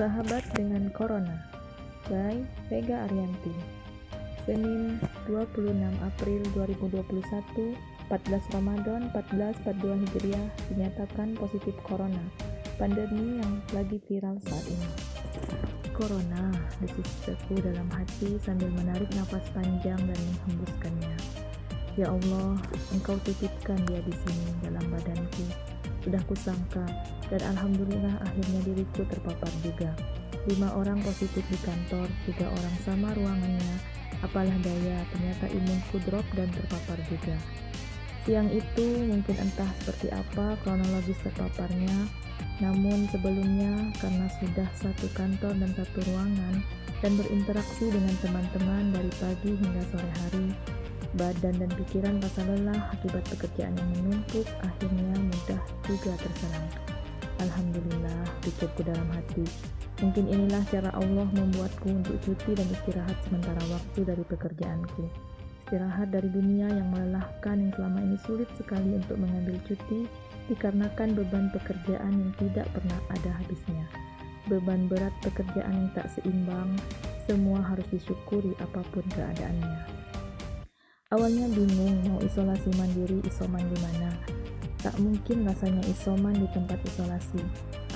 Bersahabat dengan Corona by Vega Arianti. Senin 26 April 2021, 14 Ramadan 1442 Hijriah, dinyatakan positif Corona, pandemi yang lagi viral saat ini. Corona, desis-desaku dalam hati sambil menarik nafas panjang dan menghembuskannya. Ya Allah, Engkau titipkan dia di sini dalam badanku. Sudah kusangka, dan alhamdulillah akhirnya diriku terpapar juga. 5 orang positif di kantor, 3 orang sama ruangannya. Apalah daya, ternyata imunku drop dan terpapar juga. Siang itu mungkin entah seperti apa kronologis terpaparnya, namun sebelumnya karena sudah satu kantor dan satu ruangan dan berinteraksi dengan teman-teman dari pagi hingga sore hari, badan dan pikiran rasa lelah akibat pekerjaan yang menumpuk akhirnya mudah juga terserang. Alhamdulillah, pikirku dalam hati. Mungkin inilah cara Allah membuatku untuk cuti dan istirahat sementara waktu dari pekerjaanku. Istirahat dari dunia yang melelahkan yang selama ini sulit sekali untuk mengambil cuti dikarenakan beban pekerjaan yang tidak pernah ada habisnya. Beban berat pekerjaan yang tak seimbang, semua harus disyukuri apapun keadaannya. Awalnya bingung mau isolasi mandiri, isoman di mana. Tak mungkin rasanya isoman di tempat isolasi.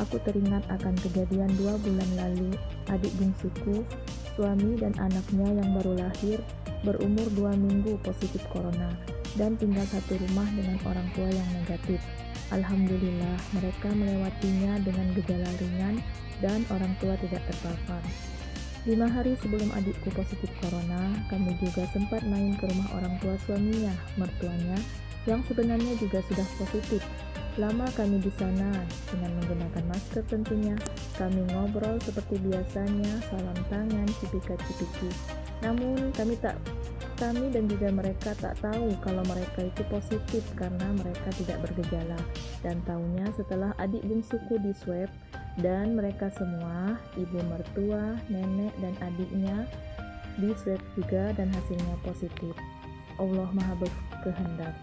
Aku teringat akan kejadian 2 bulan lalu, adik bungsuku, suami dan anaknya yang baru lahir, berumur 2 minggu positif corona, dan tinggal satu rumah dengan orang tua yang negatif. Alhamdulillah, mereka melewatinya dengan gejala ringan dan orang tua tidak terpapar. 5 hari sebelum adikku positif corona, kami juga sempat main ke rumah orang tua suaminya, mertuanya, yang sebenarnya juga sudah positif. Lama kami di sana, dengan menggunakan masker tentunya, kami ngobrol seperti biasanya, salam tangan, cipika-cipiki. Namun kami dan juga mereka tak tahu kalau mereka itu positif karena mereka tidak bergejala. Dan tahunya setelah adik bungsuku di swab, dan mereka semua, ibu mertua, nenek, dan adiknya di swab juga dan hasilnya positif. Allah Maha berkehendak.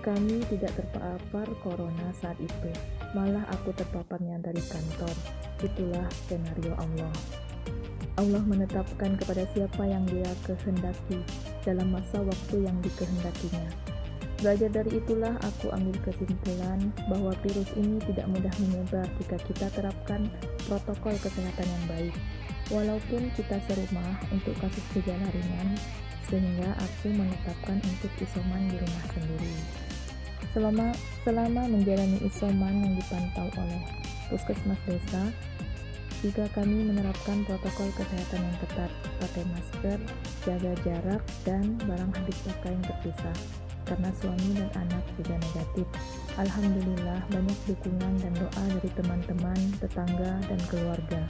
Kami tidak terpapar corona saat itu, malah aku terpaparnya dari kantor. Itulah skenario Allah. Allah menetapkan kepada siapa yang Dia kehendaki dalam masa waktu yang dikehendakinya. Belajar dari itulah aku ambil kesimpulan bahwa virus ini tidak mudah menyebar jika kita terapkan protokol kesehatan yang baik. Walaupun kita serumah untuk kasus gejala ringan, sehingga aku menetapkan untuk isoman di rumah sendiri. Selama menjalani isoman yang dipantau oleh puskesmas desa, juga kami menerapkan protokol kesehatan yang ketat, pakai masker, jaga jarak, dan barang habis pakai yang terpisah. Karena suami dan anak juga negatif. Alhamdulillah banyak dukungan dan doa dari teman-teman, tetangga, dan keluarga.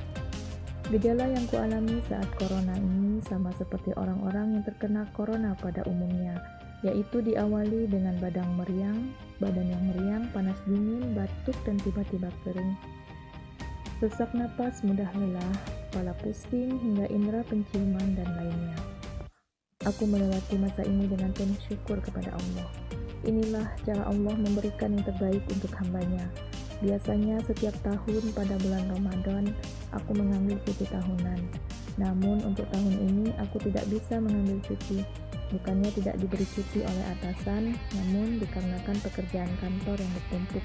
Gejala yang kualami saat corona ini sama seperti orang-orang yang terkena corona pada umumnya, yaitu diawali dengan badan yang meriang, panas dingin, batuk, dan tiba-tiba kering. Sesak napas, mudah lelah, kepala pusing, hingga indera penciuman dan lainnya. Aku melewati masa ini dengan penuh syukur kepada Allah. Inilah cara Allah memberikan yang terbaik untuk hambanya. Biasanya setiap tahun pada bulan Ramadan, aku mengambil cuti tahunan. Namun untuk tahun ini, aku tidak bisa mengambil cuti. Bukannya tidak diberi cuti oleh atasan, namun dikarenakan pekerjaan kantor yang bertumpuk.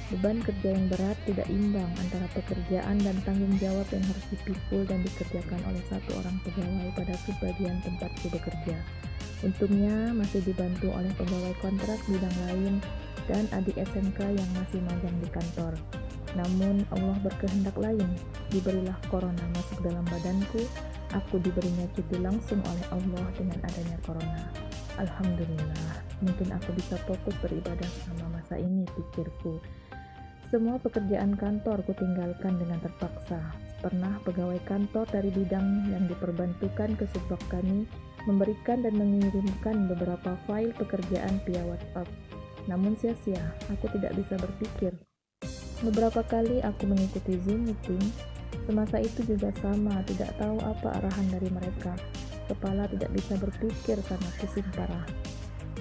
Beban kerja yang berat tidak imbang antara pekerjaan dan tanggung jawab yang harus dipikul dan dikerjakan oleh satu orang pegawai pada subbagian tempatku bekerja. Untungnya masih dibantu oleh pegawai kontrak bidang lain dan adik SMK yang masih magang di kantor. Namun Allah berkehendak lain, diberilah corona masuk dalam badanku, aku diberinya cuti langsung oleh Allah dengan adanya corona. Alhamdulillah, mungkin aku bisa fokus beribadah selama masa ini, pikirku. Semua pekerjaan kantor kutinggalkan dengan terpaksa. Pernah pegawai kantor dari bidang yang diperbantukan ke subbag kami memberikan dan mengirimkan beberapa file pekerjaan via WhatsApp. Namun sia-sia, aku tidak bisa berpikir. Beberapa kali aku mengikuti Zoom meeting, semasa itu juga sama, tidak tahu apa arahan dari mereka. Kepala tidak bisa berpikir karena pusing parah.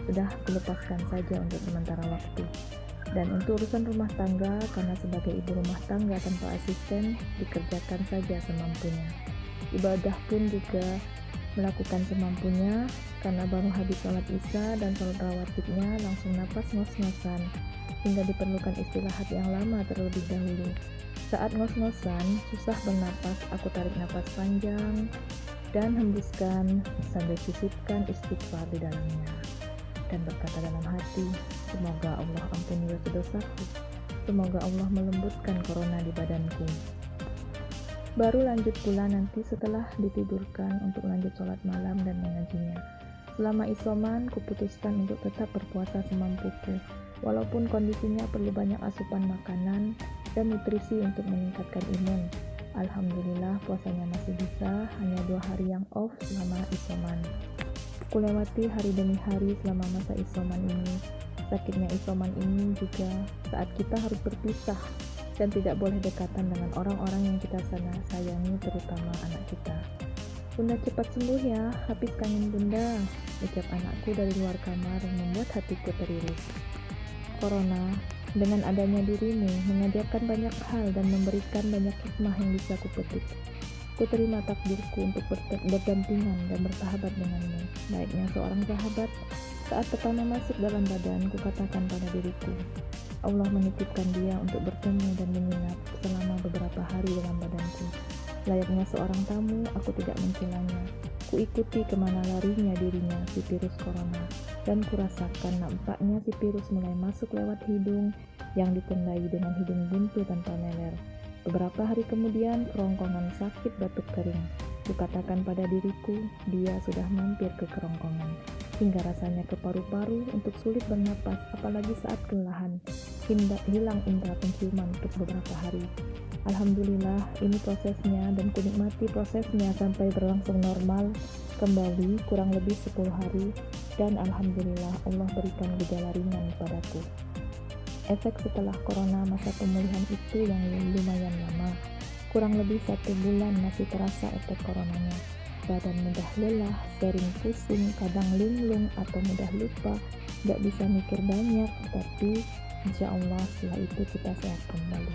Sudah kulepaskan saja untuk sementara waktu. Dan untuk urusan rumah tangga, karena sebagai ibu rumah tangga tanpa asisten, dikerjakan saja semampunya. Ibadah pun juga melakukan semampunya, karena baru habis sholat isya dan sholat rawatibnya langsung napas ngos-ngosan, hingga diperlukan istirahat yang lama terlebih dahulu. Saat ngos-ngosan, susah bernapas, aku tarik napas panjang dan hembuskan sambil sisipkan istighfar di dalamnya. Dan berkata dalam hati, semoga Allah ampuni dosa-dosaku, semoga Allah melembutkan corona di badanku. Baru lanjut pula nanti setelah ditidurkan untuk lanjut sholat malam dan mengajinya. Selama isoman, kuputuskan untuk tetap berpuasa semampuku, walaupun kondisinya perlu banyak asupan makanan dan nutrisi untuk meningkatkan imun. Alhamdulillah puasanya masih bisa, hanya 2 hari yang off selama isoman. Kulewati hari demi hari selama masa isoman ini. Sakitnya isoman ini juga saat kita harus berpisah dan tidak boleh dekatan dengan orang-orang yang kita sayangi, terutama anak kita. Bunda cepat sembuh ya, habis kangen bunda, ucap anakku dari luar kamar yang membuat hatiku teriris. Corona, dengan adanya dirimu, mengajarkan banyak hal dan memberikan banyak hikmah yang bisa kupetik. Ku terima takdirku untuk berdampingan dan bersahabat denganmu. Baiknya seorang sahabat, saat pertama masuk dalam badan, ku katakan pada diriku, Allah menitipkan dia untuk bertemu dan menginap selama beberapa hari dalam badanku. Layaknya seorang tamu, aku tidak mencilanya. Ku ikuti kemana larinya dirinya si virus corona, dan kurasakan nampaknya si virus mulai masuk lewat hidung yang ditandai dengan hidung buntu tanpa meler. Beberapa hari kemudian, kerongkongan sakit batuk kering. Kukatakan pada diriku, dia sudah mampir ke kerongkongan, hingga rasanya ke paru-paru untuk sulit bernapas, apalagi saat kelelahan. Hilang indera penciuman untuk beberapa hari. Alhamdulillah, ini prosesnya dan kunikmati prosesnya sampai berlangsung normal kembali kurang lebih 10 hari, dan alhamdulillah Allah berikan gejala ringan padaku. Efek setelah corona masa pemulihan itu yang lumayan lama, kurang lebih 1 bulan masih terasa efek coronanya. Badan mudah lelah, sering pusing, kadang linglung atau mudah lupa, gak bisa mikir banyak, tapi insya Allah setelah itu kita sehat kembali.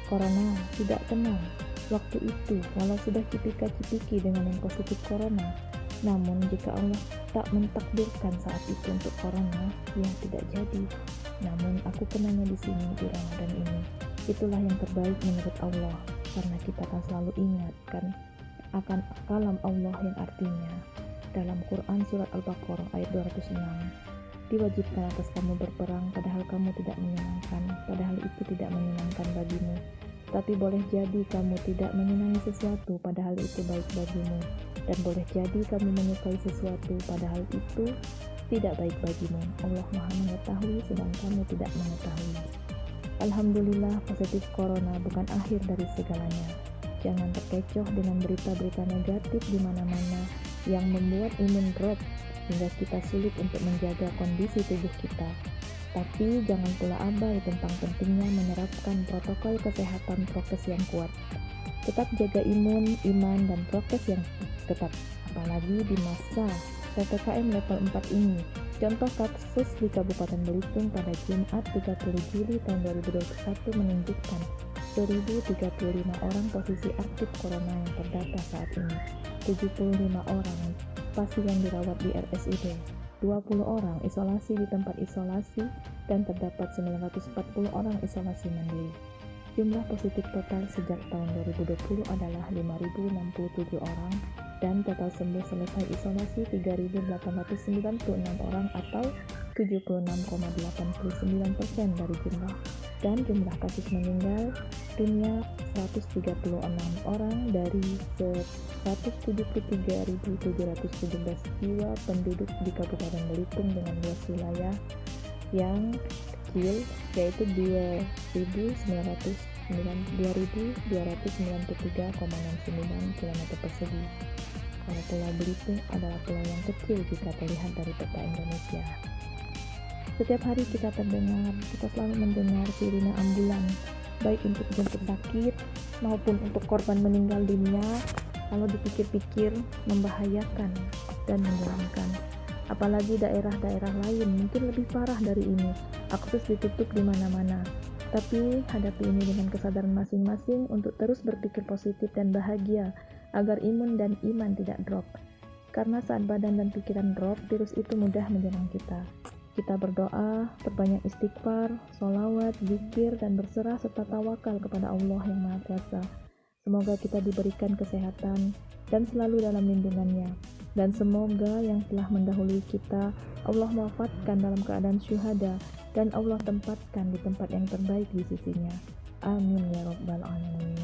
Corona tidak tenang. Waktu itu, walau sudah cipika-cipiki dengan yang positif corona, namun jika Allah tak mentakdirkan saat itu untuk corona, ya tidak jadi. Namun aku kenanya di sini di Ramadan ini. Itulah yang terbaik menurut Allah, karena kita akan selalu ingatkan akan kalam Allah yang artinya dalam Quran surat Al-Baqarah ayat 206, diwajibkan atas kamu berperang padahal kamu tidak menyenangkan, padahal itu tidak menyenangkan bagimu. Tapi boleh jadi kamu tidak menyenangi sesuatu padahal itu baik bagimu, dan boleh jadi kamu menyukai sesuatu padahal itu tidak baik bagimu. Allah Maha mengetahui sedang kamu tidak mengetahui. Alhamdulillah, positif corona bukan akhir dari segalanya. Jangan terkecoh dengan berita-berita negatif di mana-mana yang membuat imun drop hingga kita sulit untuk menjaga kondisi tubuh kita. Tapi jangan pula abai tentang pentingnya menerapkan protokol kesehatan prokes yang kuat. Tetap jaga imun, iman, dan prokes yang ketat, apalagi di masa PPKM level 4 ini. Contoh kasus di Kabupaten Belitung pada Jumat 30 Juli tahun 2021 menunjukkan 1.035 orang posisi aktif corona yang terdata saat ini. 75 orang pasien dirawat di RSUD, 20 orang isolasi di tempat isolasi, dan terdapat 940 orang isolasi mandiri. Jumlah positif total sejak tahun 2020 adalah 5.067 orang, dan total sembuh selesai isolasi 3.896 orang atau 76,89% dari jumlah, dan jumlah kasus meninggal dunia 136 orang dari 173.717 jiwa penduduk di Kabupaten Belitung dengan luas wilayah yang kecil, yaitu 2.293,69 km persegi. Kalau Pulau Belitung adalah pulau yang kecil jika terlihat dari peta Indonesia. Setiap hari kita selalu mendengar sirine ambulan, baik untuk jemput sakit maupun untuk korban meninggal dunia. Kalau dipikir-pikir membahayakan dan menyeramkan. Apalagi daerah-daerah lain mungkin lebih parah dari ini, akses ditutup di mana-mana. Tapi hadapi ini dengan kesadaran masing-masing untuk terus berpikir positif dan bahagia agar imun dan iman tidak drop. Karena saat badan dan pikiran drop, virus itu mudah menyerang kita. Kita berdoa, perbanyak istighfar, sholawat, zikir, dan berserah serta tawakal kepada Allah yang Maha Kuasa. Semoga kita diberikan kesehatan dan selalu dalam lindungannya. Dan semoga yang telah mendahului kita, Allah wafatkan dalam keadaan syuhada dan Allah tempatkan di tempat yang terbaik di sisinya. Amin ya Rabbal Alamin.